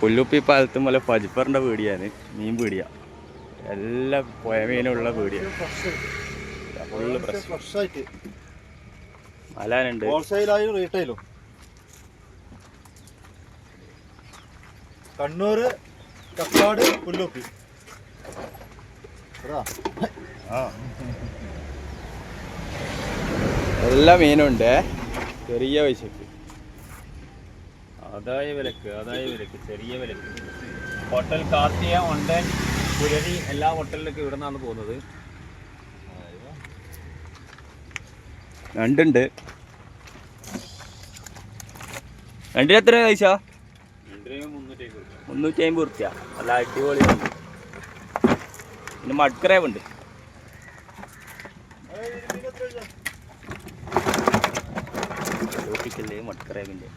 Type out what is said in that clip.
പുല്ലുപ്പി പാലത്തും പോലെ പജിപ്പറിൻ്റെ പീടിയാണ്, മീൻ പീടിയ. എല്ലാ പുഴ മീനുള്ള പീടിയ. ഫുള്ള് ഫ്രഷായിട്ട് മലാനുണ്ട്. ഹോൾസെയിലായും റീറ്റെയിലും. കണ്ണൂർ കക്കാട് പുല്ലുപ്പി. എല്ലാ മീനും ഉണ്ട്, ചെറിയ പൈസക്ക്. ആദായ വിലക്ക് ചെറിയ വിലക്ക്. ഹോട്ടൽ കാർത്തിയ, ഒണ്ടൻ, പുരരി എല്ലാ ഹോട്ടലിലൊക്കെ ഇവിടെ നിന്നാണ് പോകുന്നത്. രണ്ടുണ്ട്. രണ്ടിന് എത്ര പൈസ? 350 റുപ്യ. നല്ല അടിപൊളി. പിന്നെ മഡ്ക്രേവ് ഉണ്ട്. മഡ്ക്രേവിൻ്റെ